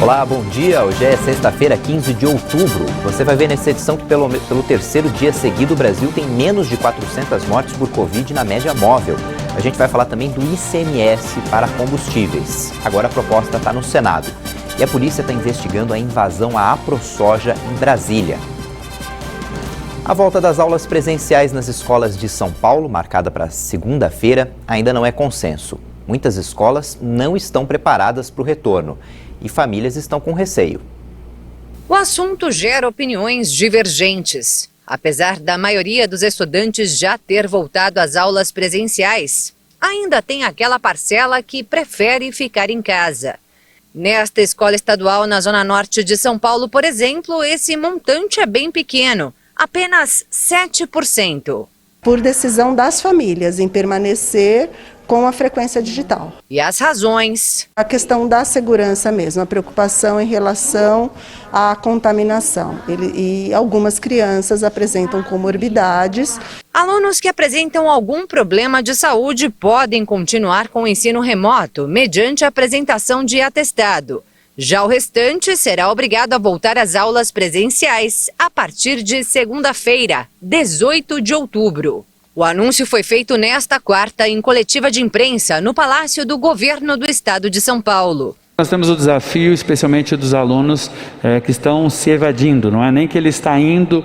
Olá, bom dia. Hoje é sexta-feira, 15 de outubro. Você vai ver nessa edição que pelo terceiro dia seguido o Brasil tem menos de 400 mortes por Covid na média móvel. A gente vai falar também do ICMS para combustíveis. Agora a proposta está no Senado. E a polícia está investigando a invasão à AproSoja em Brasília. A volta das aulas presenciais nas escolas de São Paulo, marcada para segunda-feira, ainda não é consenso. Muitas escolas não estão preparadas para o retorno e famílias estão com receio. O assunto gera opiniões divergentes. Apesar da maioria dos estudantes já ter voltado às aulas presenciais, ainda tem aquela parcela que prefere ficar em casa. Nesta escola estadual na Zona Norte de São Paulo, por exemplo, esse montante é bem pequeno, apenas 7%. Por decisão das famílias em permanecer com a frequência digital. E as razões? A questão da segurança mesmo, a preocupação em relação à contaminação. E algumas crianças apresentam comorbidades. Alunos que apresentam algum problema de saúde podem continuar com o ensino remoto, mediante a apresentação de atestado. Já o restante será obrigado a voltar às aulas presenciais a partir de segunda-feira, 18 de outubro. O anúncio foi feito nesta quarta em coletiva de imprensa no Palácio do Governo do Estado de São Paulo. Nós temos o desafio, especialmente dos alunos que estão se evadindo. Não é nem que ele está indo,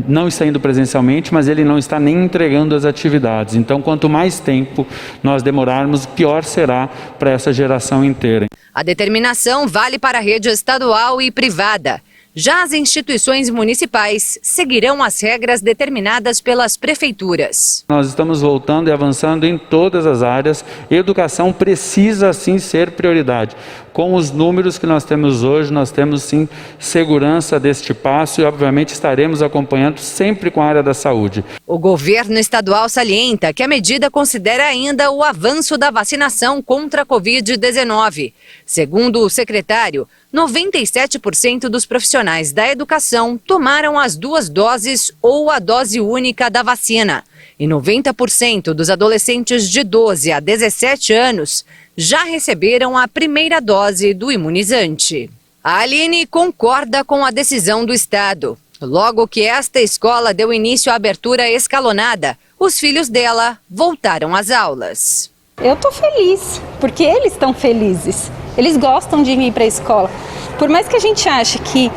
não está indo presencialmente, mas ele não está nem entregando as atividades. Então, quanto mais tempo nós demorarmos, pior será para essa geração inteira. A determinação vale para a rede estadual e privada. Já as instituições municipais seguirão as regras determinadas pelas prefeituras. Nós estamos voltando e avançando em todas as áreas. Educação precisa sim ser prioridade. Com os números que nós temos hoje, nós temos sim segurança deste passo e obviamente estaremos acompanhando sempre com a área da saúde. O governo estadual salienta que a medida considera ainda o avanço da vacinação contra a Covid-19. Segundo o secretário, 97% dos profissionais da educação tomaram as 2 doses ou a dose única da vacina. E 90% dos adolescentes de 12 a 17 anos já receberam a primeira dose do imunizante. A Aline concorda com a decisão do Estado. Logo que esta escola deu início à abertura escalonada, os filhos dela voltaram às aulas. Eu estou feliz, porque eles estão felizes. Eles gostam de vir para a escola. Por mais que a gente ache que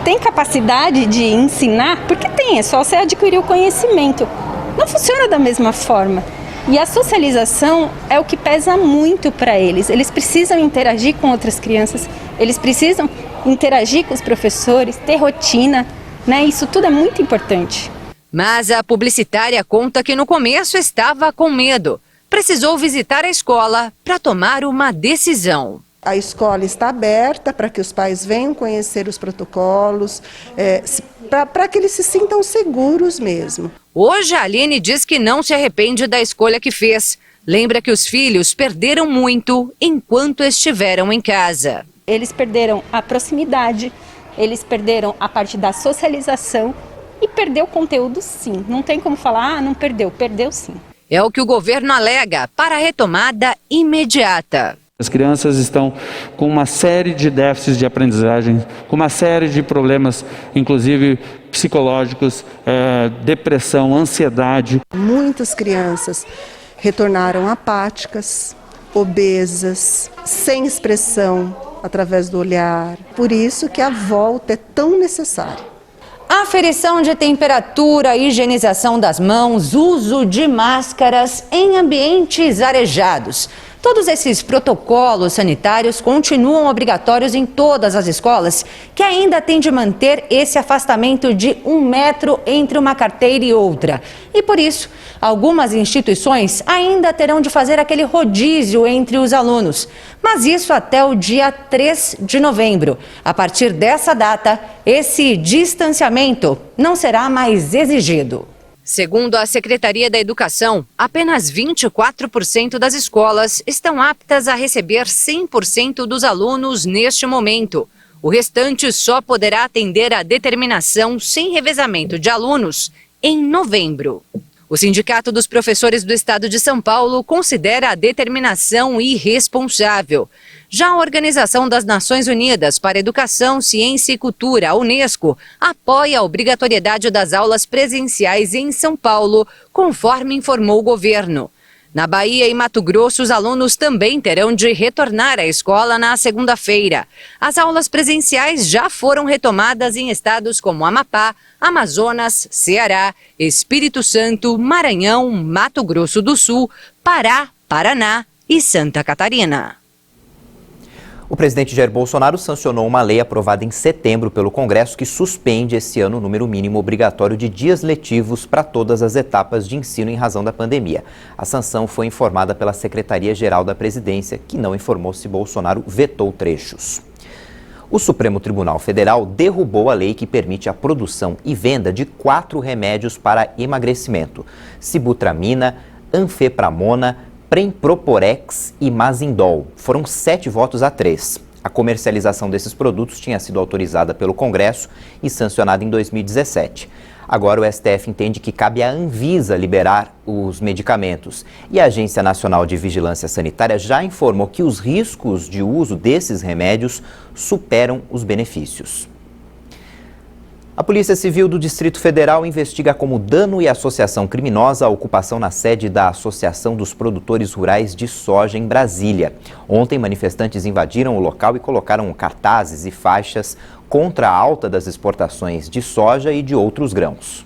tem capacidade de ensinar, porque tem, é só você adquirir o conhecimento. Não funciona da mesma forma. E a socialização é o que pesa muito para eles. Eles precisam interagir com outras crianças, eles precisam interagir com os professores, ter rotina, né? Isso tudo é muito importante. Mas a publicitária conta que no começo estava com medo. Precisou visitar a escola para tomar uma decisão. A escola está aberta para que os pais venham conhecer os protocolos, para que eles se sintam seguros mesmo. Hoje a Aline diz que não se arrepende da escolha que fez. Lembra que os filhos perderam muito enquanto estiveram em casa. Eles perderam a proximidade, eles perderam a parte da socialização e perdeu o conteúdo sim. Não tem como falar, não perdeu, perdeu sim. É o que o governo alega para a retomada imediata. As crianças estão com uma série de déficits de aprendizagem, com uma série de problemas, inclusive psicológicos, depressão, ansiedade. Muitas crianças retornaram apáticas, obesas, sem expressão através do olhar. Por isso que a volta é tão necessária. Aferição de temperatura, higienização das mãos, uso de máscaras em ambientes arejados. Todos esses protocolos sanitários continuam obrigatórios em todas as escolas, que ainda têm de manter esse afastamento de 1 metro entre uma carteira e outra. E por isso, algumas instituições ainda terão de fazer aquele rodízio entre os alunos. Mas isso até o dia 3 de novembro. A partir dessa data, esse distanciamento não será mais exigido. Segundo a Secretaria da Educação, apenas 24% das escolas estão aptas a receber 100% dos alunos neste momento. O restante só poderá atender a determinação sem revezamento de alunos em novembro. O Sindicato dos Professores do Estado de São Paulo considera a determinação irresponsável. Já a Organização das Nações Unidas para Educação, Ciência e Cultura, a Unesco, apoia a obrigatoriedade das aulas presenciais em São Paulo, conforme informou o governo. Na Bahia e Mato Grosso, os alunos também terão de retornar à escola na segunda-feira. As aulas presenciais já foram retomadas em estados como Amapá, Amazonas, Ceará, Espírito Santo, Maranhão, Mato Grosso do Sul, Pará, Paraná e Santa Catarina. O presidente Jair Bolsonaro sancionou uma lei aprovada em setembro pelo Congresso que suspende esse ano o número mínimo obrigatório de dias letivos para todas as etapas de ensino em razão da pandemia. A sanção foi informada pela Secretaria-Geral da Presidência, que não informou se Bolsonaro vetou trechos. O Supremo Tribunal Federal derrubou a lei que permite a produção e venda de 4 remédios para emagrecimento: sibutramina, anfepramona, Premproporex e Mazindol. Foram 7 votos a 3. A comercialização desses produtos tinha sido autorizada pelo Congresso e sancionada em 2017. Agora o STF entende que cabe à Anvisa liberar os medicamentos. E a Agência Nacional de Vigilância Sanitária já informou que os riscos de uso desses remédios superam os benefícios. A Polícia Civil do Distrito Federal investiga como dano e associação criminosa a ocupação na sede da Associação dos Produtores Rurais de Soja em Brasília. Ontem, manifestantes invadiram o local e colocaram cartazes e faixas contra a alta das exportações de soja e de outros grãos.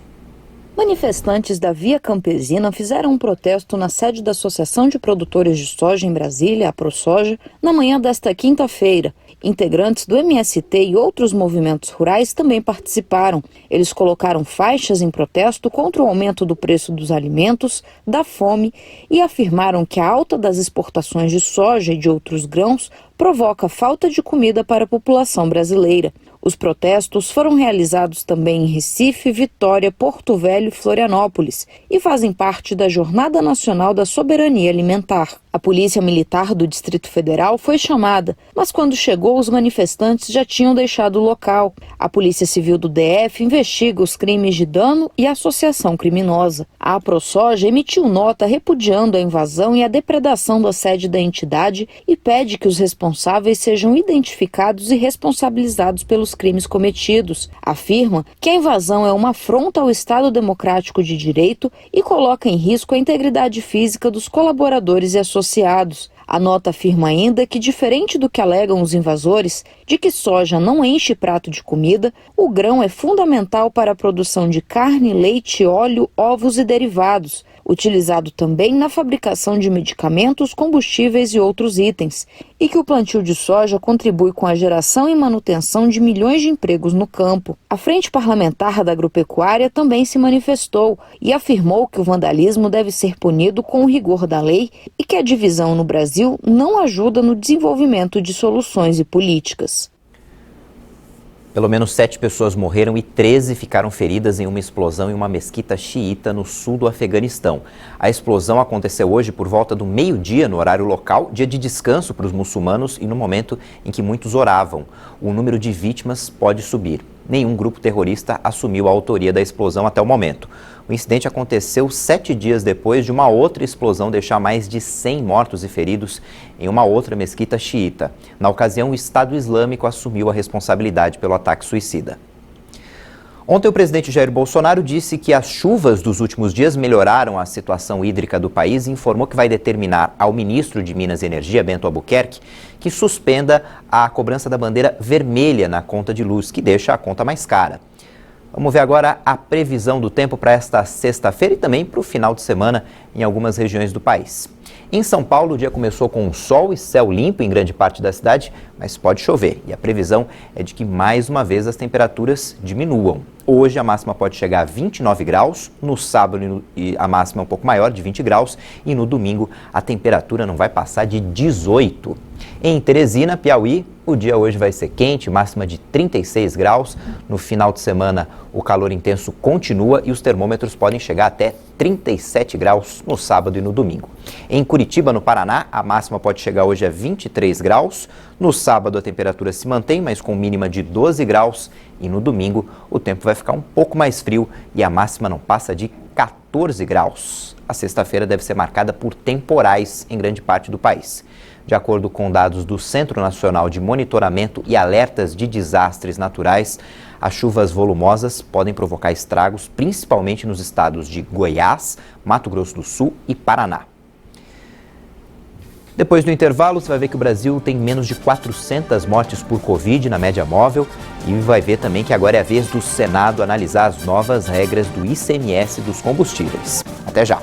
Manifestantes da Via Campesina fizeram um protesto na sede da Associação de Produtores de Soja em Brasília, a ProSoja, na manhã desta quinta-feira. Integrantes do MST e outros movimentos rurais também participaram. Eles colocaram faixas em protesto contra o aumento do preço dos alimentos, da fome, e afirmaram que a alta das exportações de soja e de outros grãos provoca falta de comida para a população brasileira. Os protestos foram realizados também em Recife, Vitória, Porto Velho e Florianópolis e fazem parte da Jornada Nacional da Soberania Alimentar. A Polícia Militar do Distrito Federal foi chamada, mas quando chegou, os manifestantes já tinham deixado o local. A Polícia Civil do DF investiga os crimes de dano e associação criminosa. A ProSoja emitiu nota repudiando a invasão e a depredação da sede da entidade e pede que os responsáveis sejam identificados e responsabilizados pelos crimes cometidos. Afirma que a invasão é uma afronta ao Estado Democrático de Direito e coloca em risco a integridade física dos colaboradores e associados. A nota afirma ainda que, diferente do que alegam os invasores, de que soja não enche prato de comida, o grão é fundamental para a produção de carne, leite, óleo, ovos e derivados, utilizado também na fabricação de medicamentos, combustíveis e outros itens, e que o plantio de soja contribui com a geração e manutenção de milhões de empregos no campo. A Frente Parlamentar da Agropecuária também se manifestou e afirmou que o vandalismo deve ser punido com o rigor da lei e que a divisão no Brasil não ajuda no desenvolvimento de soluções e políticas. Pelo menos 7 pessoas morreram e 13 ficaram feridas em uma explosão em uma mesquita xiita no sul do Afeganistão. A explosão aconteceu hoje por volta do meio-dia no horário local, dia de descanso para os muçulmanos e no momento em que muitos oravam. O número de vítimas pode subir. Nenhum grupo terrorista assumiu a autoria da explosão até o momento. O incidente aconteceu 7 dias depois de uma outra explosão deixar mais de 100 mortos e feridos em uma outra mesquita xiita. Na ocasião, o Estado Islâmico assumiu a responsabilidade pelo ataque suicida. Ontem, o presidente Jair Bolsonaro disse que as chuvas dos últimos dias melhoraram a situação hídrica do país e informou que vai determinar ao ministro de Minas e Energia, Bento Albuquerque, que suspenda a cobrança da bandeira vermelha na conta de luz, que deixa a conta mais cara. Vamos ver agora a previsão do tempo para esta sexta-feira e também para o final de semana em algumas regiões do país. Em São Paulo, o dia começou com sol e céu limpo em grande parte da cidade, mas pode chover. E a previsão é de que, mais uma vez, as temperaturas diminuam. Hoje a máxima pode chegar a 29 graus, no sábado a máxima é um pouco maior, de 20 graus, e no domingo a temperatura não vai passar de 18. Em Teresina, Piauí, o dia hoje vai ser quente, máxima de 36 graus. No final de semana, o calor intenso continua e os termômetros podem chegar até 37 graus no sábado e no domingo. Em Curitiba, no Paraná, a máxima pode chegar hoje a 23 graus. No sábado, a temperatura se mantém, mas com mínima de 12 graus. E no domingo, o tempo vai ficar um pouco mais frio e a máxima não passa de 14 graus. A sexta-feira deve ser marcada por temporais em grande parte do país. De acordo com dados do Centro Nacional de Monitoramento e Alertas de Desastres Naturais, as chuvas volumosas podem provocar estragos, principalmente nos estados de Goiás, Mato Grosso do Sul e Paraná. Depois do intervalo, você vai ver que o Brasil tem menos de 400 mortes por Covid na média móvel e vai ver também que agora é a vez do Senado analisar as novas regras do ICMS dos combustíveis. Até já!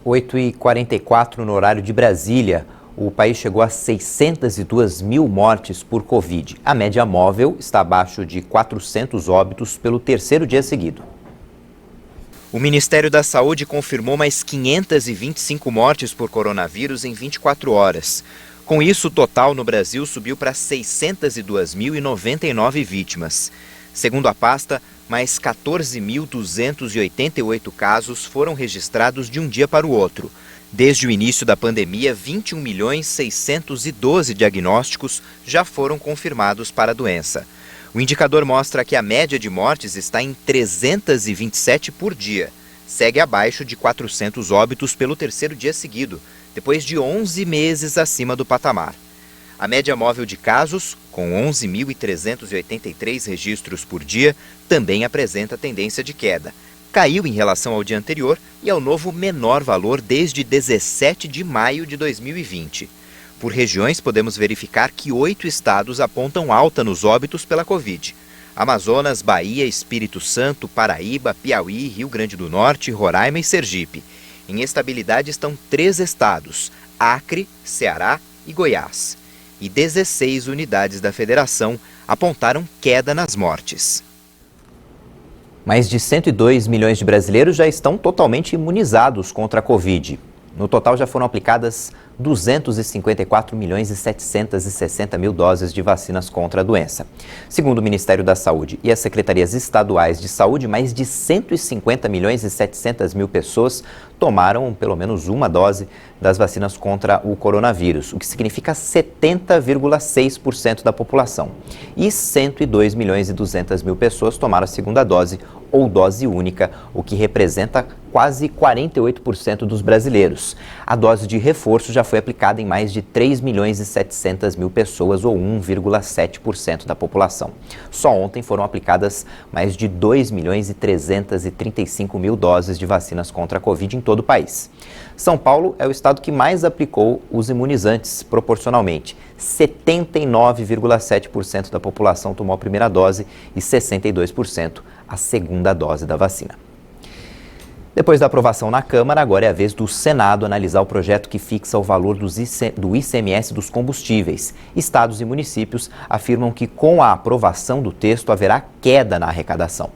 Oito e 44 no horário de Brasília, o país chegou a 602 mil mortes por Covid. A média móvel está abaixo de 400 óbitos pelo terceiro dia seguido. O Ministério da Saúde confirmou mais 525 mortes por coronavírus em 24 horas. Com isso, o total no Brasil subiu para 602.099 vítimas. Segundo a pasta, mais 14.288 casos foram registrados de um dia para o outro. Desde o início da pandemia, 21.612 diagnósticos já foram confirmados para a doença. O indicador mostra que a média de mortes está em 327 por dia. Segue abaixo de 400 óbitos pelo terceiro dia seguido, depois de 11 meses acima do patamar. A média móvel de casos, com 11.383 registros por dia, também apresenta tendência de queda. Caiu em relação ao dia anterior e ao novo menor valor desde 17 de maio de 2020. Por regiões, podemos verificar que 8 estados apontam alta nos óbitos pela Covid. Amazonas, Bahia, Espírito Santo, Paraíba, Piauí, Rio Grande do Norte, Roraima e Sergipe. Em estabilidade estão 3 estados, Acre, Ceará e Goiás. E 16 unidades da federação apontaram queda nas mortes. Mais de 102 milhões de brasileiros já estão totalmente imunizados contra a Covid. No total já foram aplicadas 254 milhões e 760 mil doses de vacinas contra a doença. Segundo o Ministério da Saúde e as secretarias estaduais de saúde, mais de 150 milhões e 700 mil pessoas tomaram pelo menos uma dose das vacinas contra o coronavírus, o que significa 70,6% da população. E 102 milhões e 200 mil pessoas tomaram a segunda dose ou dose única, o que representa quase 48% dos brasileiros. A dose de reforço já foi aplicada em mais de 3 milhões e 700 mil pessoas, ou 1,7% da população. Só ontem foram aplicadas mais de 2 milhões e 335 mil doses de vacinas contra a Covid em todo o país. São Paulo é o estado que mais aplicou os imunizantes proporcionalmente. 79,7% da população tomou a primeira dose e 62% a segunda dose da vacina. Depois da aprovação na Câmara, agora é a vez do Senado analisar o projeto que fixa o valor do ICMS dos combustíveis. Estados e municípios afirmam que com a aprovação do texto haverá queda na arrecadação.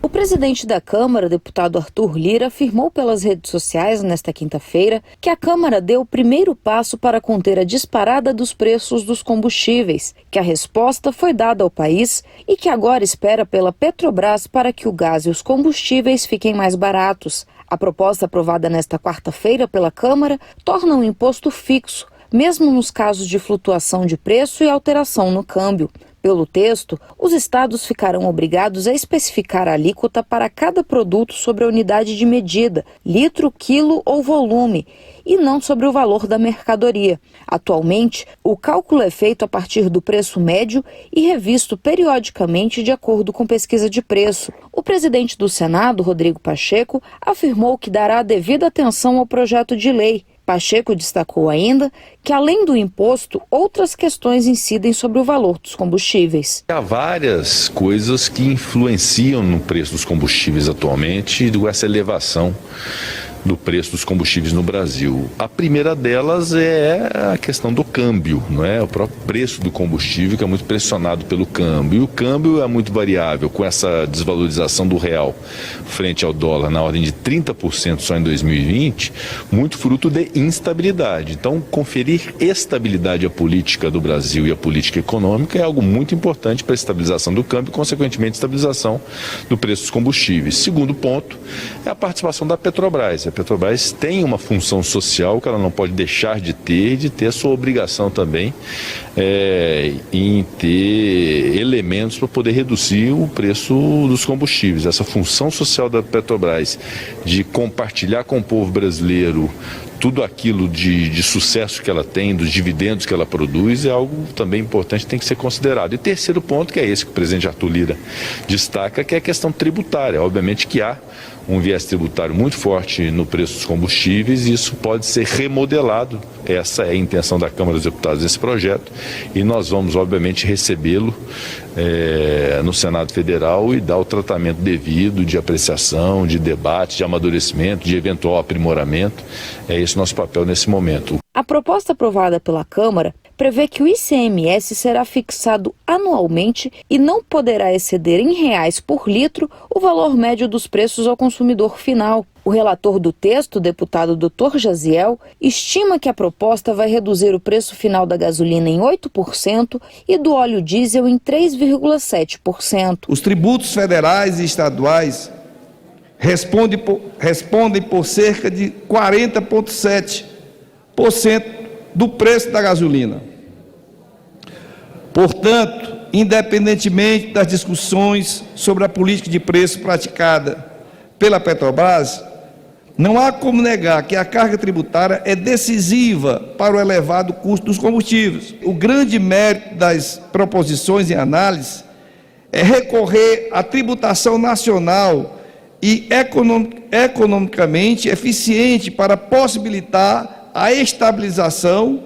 O presidente da Câmara, deputado Arthur Lira, afirmou pelas redes sociais nesta quinta-feira que a Câmara deu o primeiro passo para conter a disparada dos preços dos combustíveis, que a resposta foi dada ao país e que agora espera pela Petrobras para que o gás e os combustíveis fiquem mais baratos. A proposta aprovada nesta quarta-feira pela Câmara torna o imposto fixo, mesmo nos casos de flutuação de preço e alteração no câmbio. Pelo texto, os estados ficarão obrigados a especificar a alíquota para cada produto sobre a unidade de medida, litro, quilo ou volume, e não sobre o valor da mercadoria. Atualmente, o cálculo é feito a partir do preço médio e revisto periodicamente de acordo com pesquisa de preço. O presidente do Senado, Rodrigo Pacheco, afirmou que dará devida atenção ao projeto de lei. Pacheco destacou ainda que, além do imposto, outras questões incidem sobre o valor dos combustíveis. Há várias coisas que influenciam no preço dos combustíveis atualmente, essa elevação do preço dos combustíveis no Brasil. A primeira delas é a questão do câmbio, não é? O próprio preço do combustível, que é muito pressionado pelo câmbio. E o câmbio é muito variável, com essa desvalorização do real frente ao dólar na ordem de 30% só em 2020, muito fruto de instabilidade. Então, conferir estabilidade à política do Brasil e à política econômica é algo muito importante para a estabilização do câmbio e, consequentemente, estabilização do preço dos combustíveis. Segundo ponto é a participação da Petrobras. A Petrobras tem uma função social que ela não pode deixar de ter a sua obrigação também em ter elementos para poder reduzir o preço dos combustíveis. Essa função social da Petrobras de compartilhar com o povo brasileiro tudo aquilo de sucesso que ela tem, dos dividendos que ela produz, é algo também importante, tem que ser considerado. E terceiro ponto, que é esse que o presidente Arthur Lira destaca, que é a questão tributária. Obviamente que há um viés tributário muito forte no preço dos combustíveis e isso pode ser remodelado. Essa é a intenção da Câmara dos Deputados desse projeto e nós vamos, obviamente, recebê-lo no Senado Federal e dar o tratamento devido de apreciação, de debate, de amadurecimento, de eventual aprimoramento. É esse o nosso papel nesse momento. A proposta aprovada pela Câmara prevê que o ICMS será fixado anualmente e não poderá exceder em reais por litro o valor médio dos preços ao consumidor final. O relator do texto, o deputado Dr. Jaziel, estima que a proposta vai reduzir o preço final da gasolina em 8% e do óleo diesel em 3,7%. Os tributos federais e estaduais respondem por cerca de 40,7% do preço da gasolina. Portanto, independentemente das discussões sobre a política de preço praticada pela Petrobras, não há como negar que a carga tributária é decisiva para o elevado custo dos combustíveis. O grande mérito das proposições em análise é recorrer à tributação nacional e economicamente eficiente para possibilitar a estabilização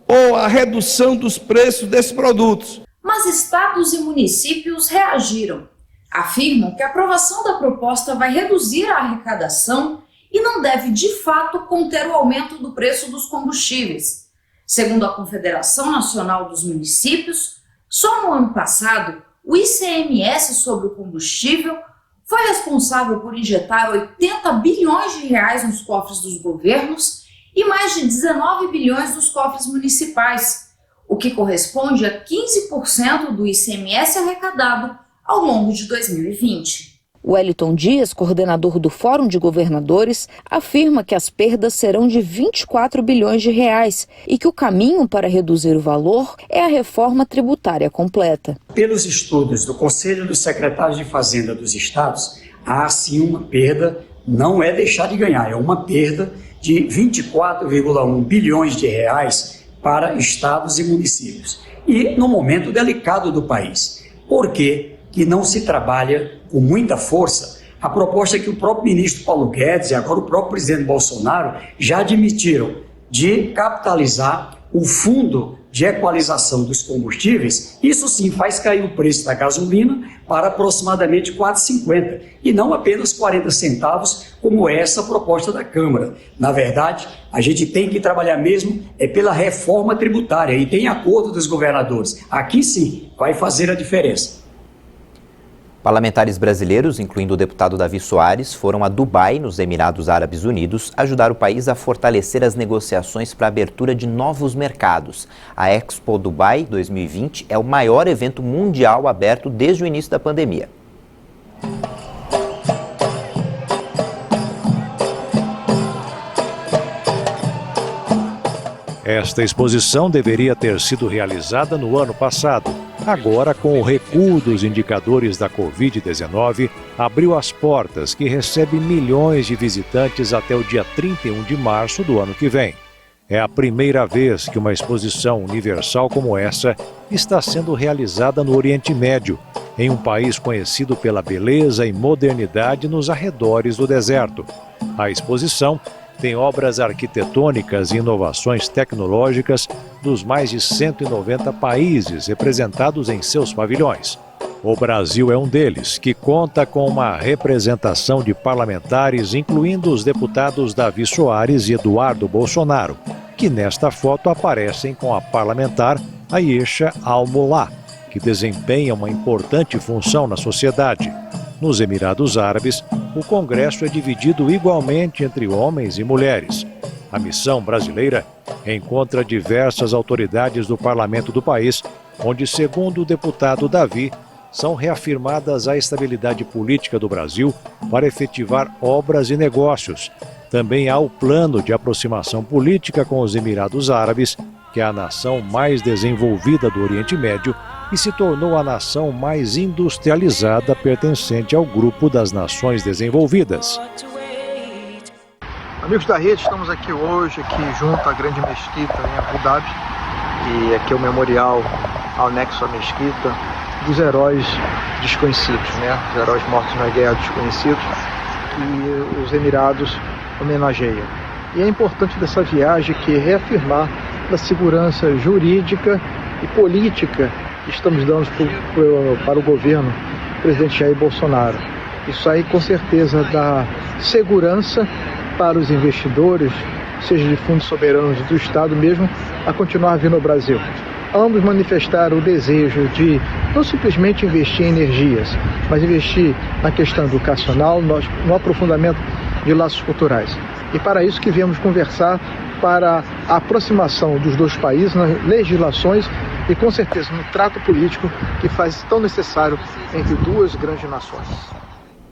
ou a redução dos preços desses produtos. Mas estados e municípios reagiram. Afirmam que a aprovação da proposta vai reduzir a arrecadação e não deve, de fato, conter o aumento do preço dos combustíveis. Segundo a Confederação Nacional dos Municípios, só no ano passado, o ICMS sobre o combustível foi responsável por injetar 80 bilhões de reais nos cofres dos governos e mais de 19 bilhões nos cofres municipais, o que corresponde a 15% do ICMS arrecadado ao longo de 2020. Wellington Dias, coordenador do Fórum de Governadores, afirma que as perdas serão de 24 bilhões de reais e que o caminho para reduzir o valor é a reforma tributária completa. Pelos estudos do Conselho dos Secretários de Fazenda dos Estados, há sim uma perda, não é deixar de ganhar, é uma perda de 24,1 bilhões de reais para estados e municípios. E no momento delicado do país. Por quê? Que não se trabalha com muita força a proposta que o próprio ministro Paulo Guedes e agora o próprio presidente Bolsonaro já admitiram de capitalizar o fundo de equalização dos combustíveis. Isso sim faz cair o preço da gasolina para aproximadamente R$ 4,50 e não apenas 40 centavos, como é essa proposta da Câmara. Na verdade, a gente tem que trabalhar mesmo pela reforma tributária e tem acordo dos governadores. Aqui sim vai fazer a diferença. Parlamentares brasileiros, incluindo o deputado Davi Soares, foram a Dubai, nos Emirados Árabes Unidos, ajudar o país a fortalecer as negociações para a abertura de novos mercados. A Expo Dubai 2020 é o maior evento mundial aberto desde o início da pandemia. Esta exposição deveria ter sido realizada no ano passado. Agora, com o recuo dos indicadores da Covid-19, abriu as portas que recebe milhões de visitantes até o dia 31 de março do ano que vem. É a primeira vez que uma exposição universal como essa está sendo realizada no Oriente Médio, em um país conhecido pela beleza e modernidade nos arredores do deserto. A exposição tem obras arquitetônicas e inovações tecnológicas dos mais de 190 países representados em seus pavilhões. O Brasil é um deles, que conta com uma representação de parlamentares, incluindo os deputados Davi Soares e Eduardo Bolsonaro, que nesta foto aparecem com a parlamentar Ayesha Al-Mullah, que desempenha uma importante função na sociedade. Nos Emirados Árabes, o Congresso é dividido igualmente entre homens e mulheres. A missão brasileira encontra diversas autoridades do parlamento do país, onde, segundo o deputado Davi, são reafirmadas a estabilidade política do Brasil para efetivar obras e negócios. Também há o plano de aproximação política com os Emirados Árabes, que é a nação mais desenvolvida do Oriente Médio e se tornou a nação mais industrializada pertencente ao grupo das nações desenvolvidas. Amigos da rede, estamos aqui hoje, junto à grande mesquita em Abu Dhabi, e aqui é o memorial ao anexo à mesquita dos heróis desconhecidos, os heróis mortos na guerra desconhecidos, que os Emirados homenageiam. E é importante dessa viagem que reafirmar a segurança jurídica e política que estamos dando para o governo do presidente Jair Bolsonaro. Isso aí com certeza dá segurança para os investidores, seja de fundos soberanos do Estado mesmo, a continuar vindo ao Brasil. Ambos manifestaram o desejo de não simplesmente investir em energias, mas investir na questão educacional, no aprofundamento de laços culturais. E para isso que viemos conversar para a aproximação dos dois países nas legislações e com certeza no trato político que faz tão necessário entre duas grandes nações.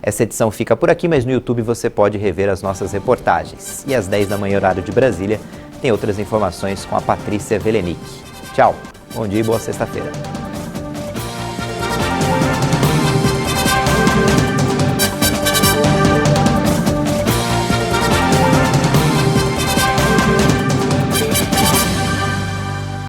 Essa edição fica por aqui, mas no YouTube você pode rever as nossas reportagens. E às 10 da manhã, horário de Brasília, tem outras informações com a Patrícia Velenic. Tchau, bom dia e boa sexta-feira.